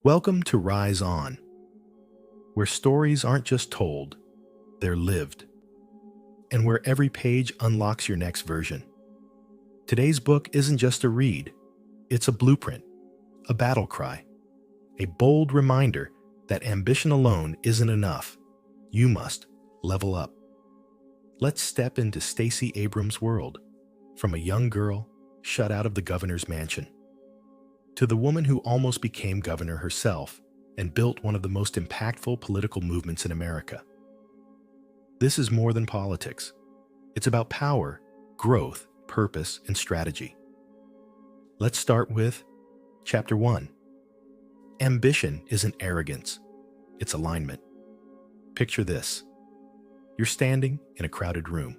Welcome to Rise On, where stories aren't just told, they're lived, and where every page unlocks your next version. Today's book isn't just a read, it's a blueprint, a battle cry, a bold reminder that ambition alone isn't enough. You must level up. Let's step into Stacey Abrams' world, from a young girl shut out of the governor's mansion to the woman who almost became governor herself and built one of the most impactful political movements in America. This is more than politics. It's about power, growth, purpose, and strategy. Let's start with Chapter 1. Ambition isn't arrogance, it's alignment. Picture this. You're standing in a crowded room.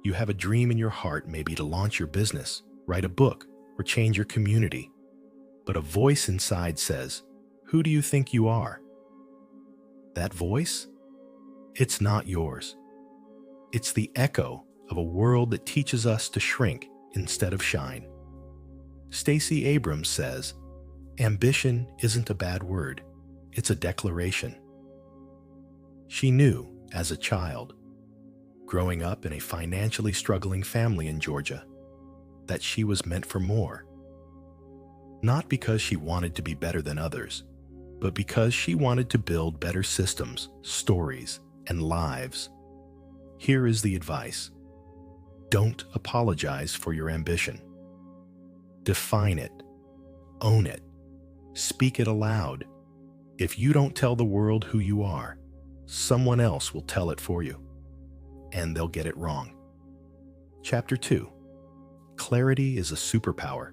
You have a dream in your heart, maybe to launch your business, write a book, or change your community. But a voice inside says, "Who do you think you are?" That voice? It's not yours. It's the echo of a world that teaches us to shrink instead of shine. Stacey Abrams says, ambition isn't a bad word, it's a declaration. She knew as a child, growing up in a financially struggling family in Georgia, that she was meant for more. Not because she wanted to be better than others, but because she wanted to build better systems, stories, and lives. Here is the advice. Don't apologize for your ambition. Define it. Own it. Speak it aloud. If you don't tell the world who you are, someone else will tell it for you, and they'll get it wrong. Chapter 2. Clarity is a superpower.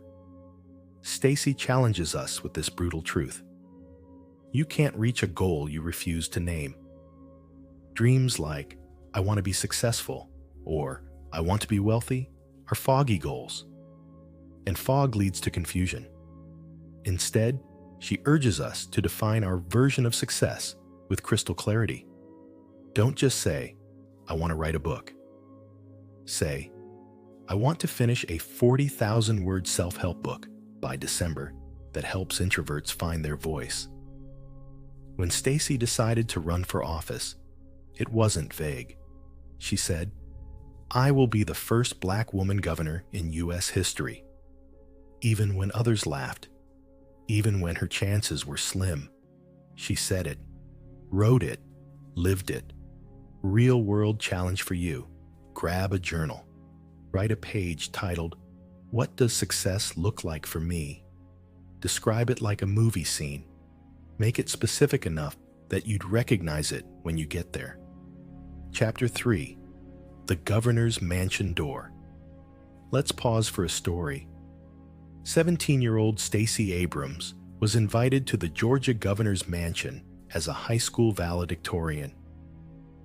Stacey challenges us with this brutal truth. You can't reach a goal you refuse to name. Dreams like, I want to be successful, or I want to be wealthy, are foggy goals. And fog leads to confusion. Instead, she urges us to define our version of success with crystal clarity. Don't just say, I want to write a book. Say, I want to finish a 40,000-word self-help book by December that helps introverts find their voice. When Stacey decided to run for office, it wasn't vague. She said, I will be the first Black woman governor in U.S. history. Even when others laughed, even when her chances were slim, she said it, wrote it, lived it. Real world challenge for you. Grab a journal. Write a page titled, What Does Success Look Like for Me? Describe it like a movie scene. Make it specific enough that you'd recognize it when you get there. Chapter 3. The Governor's Mansion Door. Let's pause for a story. 17-year-old Stacey Abrams was invited to the Georgia governor's mansion as a high school valedictorian.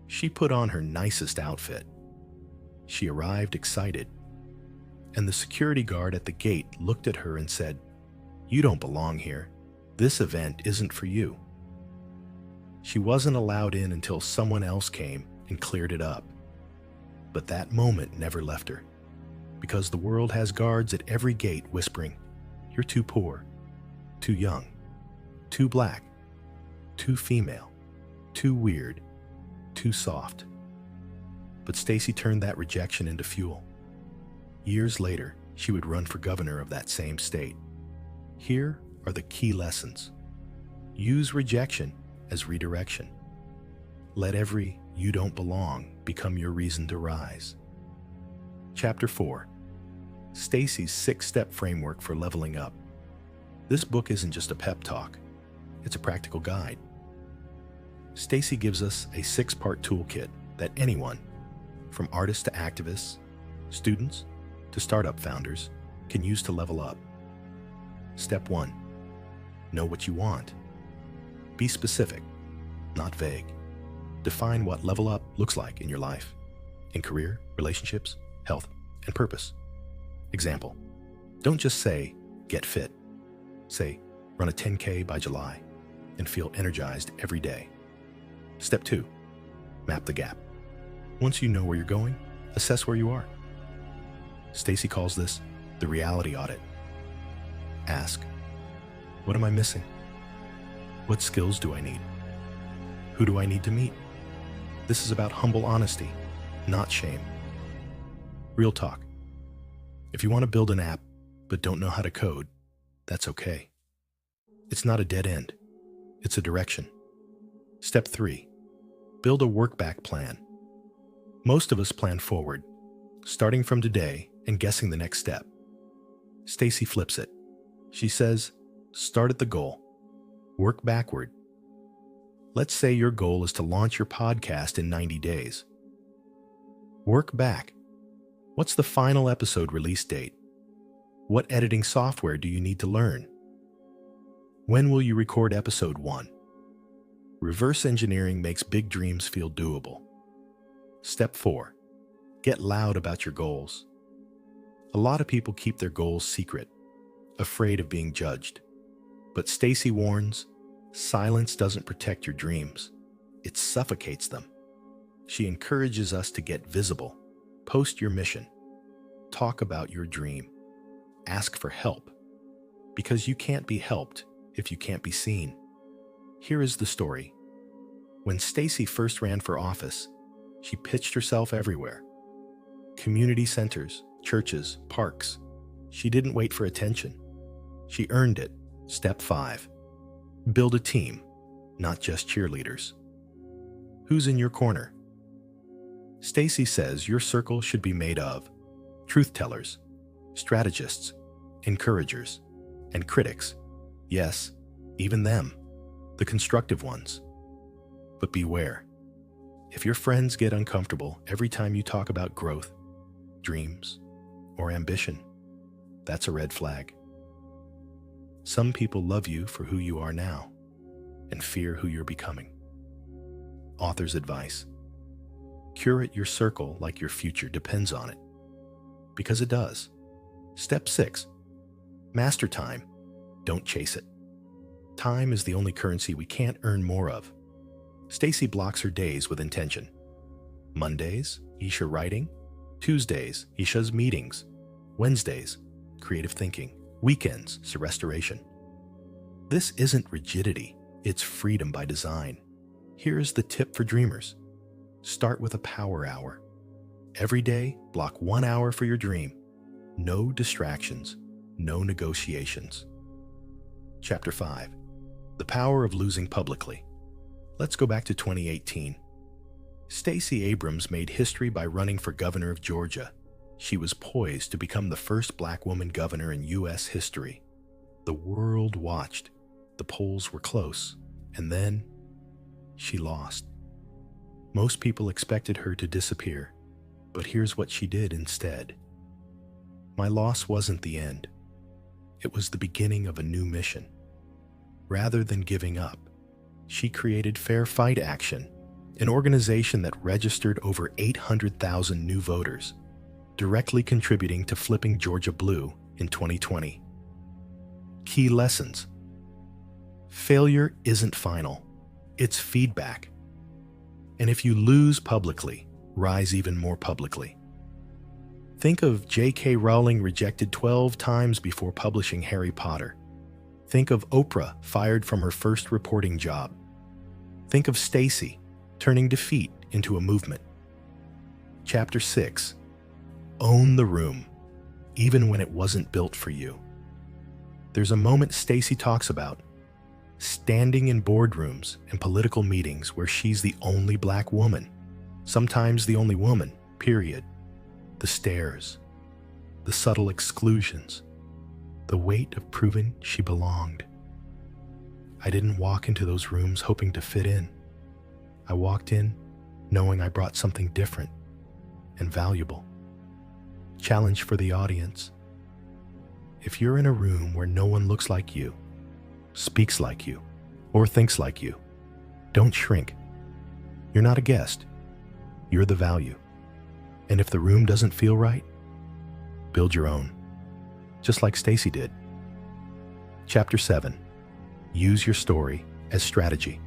She put on her nicest outfit. She arrived excited, and the security guard at the gate looked at her and said, You don't belong here. This event isn't for you. She wasn't allowed in until someone else came and cleared it up. But that moment never left her, because the world has guards at every gate whispering, You're too poor, too young, too Black, too female, too weird, too soft. But Stacey turned that rejection into fuel. Years later, she would run for governor of that same state. Here are the key lessons. Use rejection as redirection. Let every you don't belong become your reason to rise. Chapter 4. Stacey's 6-step framework for leveling up. This book isn't just a pep talk. It's a practical guide. Stacey gives us a 6-part toolkit that anyone, from artists to activists, students to startup founders, can use to level up. Step 1. Know what you want. Be specific, not vague. Define what level up looks like in your life, in career, relationships, health, and purpose. Example, don't just say, get fit. Say, run a 10K by July and feel energized every day. Step 2, map the gap. Once you know where you're going, assess where you are. Stacey calls this the reality audit. Ask, what am I missing? What skills do I need? Who do I need to meet? This is about humble honesty, not shame. Real talk. If you want to build an app but don't know how to code, that's okay. It's not a dead end. It's a direction. Step 3. Build a work-back plan. Most of us plan forward, starting from today and guessing the next step. Stacy flips it. She says, start at the goal. Work backward. Let's say your goal is to launch your podcast in 90 days. Work back. What's the final episode release date? What editing software do you need to learn? When will you record episode 1? Reverse engineering makes big dreams feel doable. Step 4. Get loud about your goals. A lot of people keep their goals secret, afraid of being judged. But Stacy warns, silence doesn't protect your dreams. It suffocates them. She encourages us to get visible. Post your mission. Talk about your dream. Ask for help. Because you can't be helped if you can't be seen. Here is the story. When Stacy first ran for office, she pitched herself everywhere. Community centers, churches, parks. She didn't wait for attention. She earned it. Step 5. Build a team, not just cheerleaders. Who's in your corner? Stacy says your circle should be made of truth tellers, strategists, encouragers, and critics. Yes, even them, the constructive ones. But beware. If your friends get uncomfortable every time you talk about growth, dreams, or ambition, that's a red flag. Some people love you for who you are now and fear who you're becoming. Author's advice. Curate your circle like your future depends on it. Because it does. Step 6. Master time. Don't chase it. Time is the only currency we can't earn more of. Stacy blocks her days with intention. Mondays, Isha writing. Tuesdays, Isha's meetings. Wednesdays, creative thinking. Weekends, so restoration. This isn't rigidity, it's freedom by design. Here's the tip for dreamers. Start with a power hour. Every day, block 1 hour for your dream. No distractions, no negotiations. Chapter 5. The power of losing publicly. Let's go back to 2018. Stacey Abrams made history by running for governor of Georgia. She was poised to become the first black woman governor in U.S. history. The world watched. The polls were close. And then, she lost. Most people expected her to disappear, but here's what she did instead. My loss wasn't the end. It was the beginning of a new mission. Rather than giving up, she created Fair Fight Action, an organization that registered over 800,000 new voters, directly contributing to flipping Georgia blue in 2020. Key lessons. Failure isn't final. It's feedback. And if you lose publicly, rise even more publicly. Think of J.K. Rowling rejected 12 times before publishing Harry Potter. Think of Oprah fired from her first reporting job. Think of Stacy turning defeat into a movement. Chapter 6. Own the room, even when it wasn't built for you. There's a moment Stacy talks about, standing in boardrooms and political meetings where she's the only black woman, sometimes the only woman, period. The stares, the subtle exclusions, the weight of proving she belonged. I didn't walk into those rooms hoping to fit in. I walked in knowing I brought something different and valuable. Challenge for the audience. If you're in a room where no one looks like you, speaks like you, or thinks like you, don't shrink. You're not a guest. You're the value. And if the room doesn't feel right, build your own, just like Stacy did. Chapter 7. Use your story as strategy.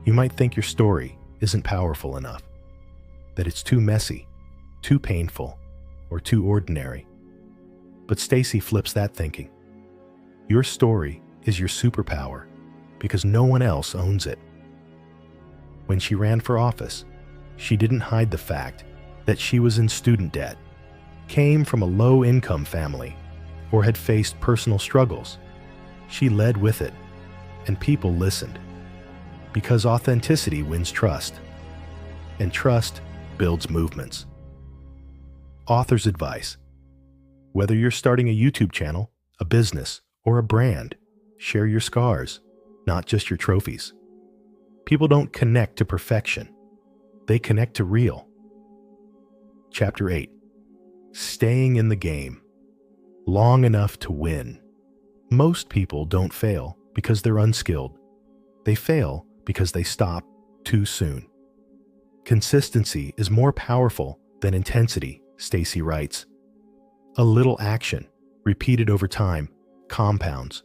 You might think your story isn't powerful enough, that it's too messy, too painful, or too ordinary. But Stacy flips that thinking. Your story is your superpower, because no one else owns it. When she ran for office, she didn't hide the fact that she was in student debt, came from a low-income family, or had faced personal struggles. She led with it, and people listened, because authenticity wins trust, and trust builds movements. Author's advice: whether you're starting a YouTube channel, a business, or a brand, share your scars, not just your trophies. People don't connect to perfection. They connect to real. Chapter 8. Staying in the game. Long enough to win. Most people don't fail because they're unskilled. They fail because they stop too soon. Consistency is more powerful than intensity, Stacy writes. A little action, repeated over time, compounds.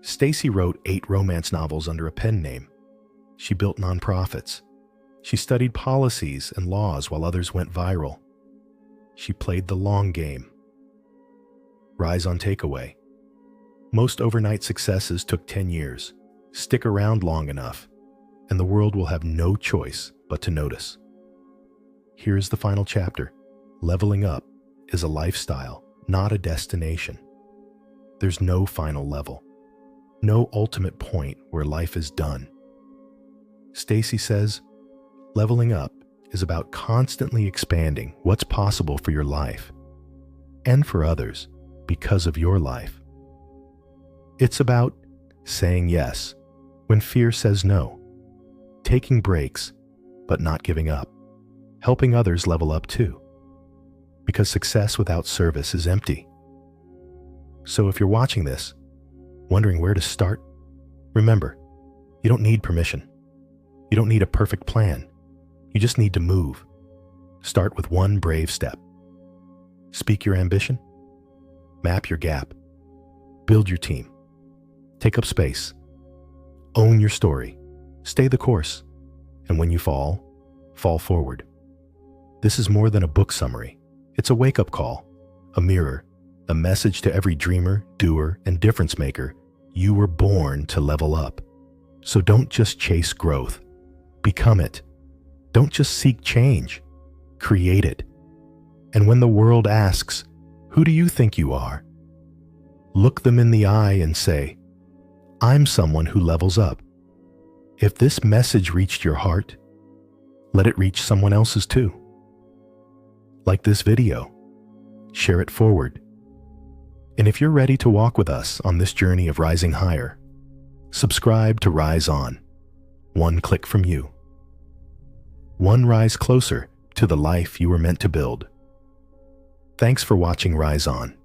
Stacy wrote 8 romance novels under a pen name. She built nonprofits. She studied policies and laws while others went viral. She played the long game. Rise on takeaway. Most overnight successes took 10 years. Stick around long enough, and the world will have no choice but to notice. Here's the final chapter. Leveling up is a lifestyle, not a destination. There's no final level, no ultimate point where life is done. Stacy says, leveling up is about constantly expanding what's possible for your life and for others because of your life. It's about saying yes when fear says no, taking breaks but not giving up, helping others level up too, because success without service is empty. So if you're watching this, wondering where to start, remember, you don't need permission. You don't need a perfect plan. You just need to move. Start with one brave step. Speak your ambition. Map your gap. Build your team. Take up space. Own your story. Stay the course. And when you fall forward. This is more than a book summary. It's a wake-up call, a mirror, a message to every dreamer, doer, and difference maker. You were born to level up. So don't just chase growth. Become it. Don't just seek change. Create it. And when the world asks, who do you think you are? Look them in the eye and say, I'm someone who levels up. If this message reached your heart, let it reach someone else's too. Like this video, share it forward. And if you're ready to walk with us on this journey of rising higher, subscribe to Rise On. One click from you. One rise closer to the life you were meant to build. Thanks for watching Rise On.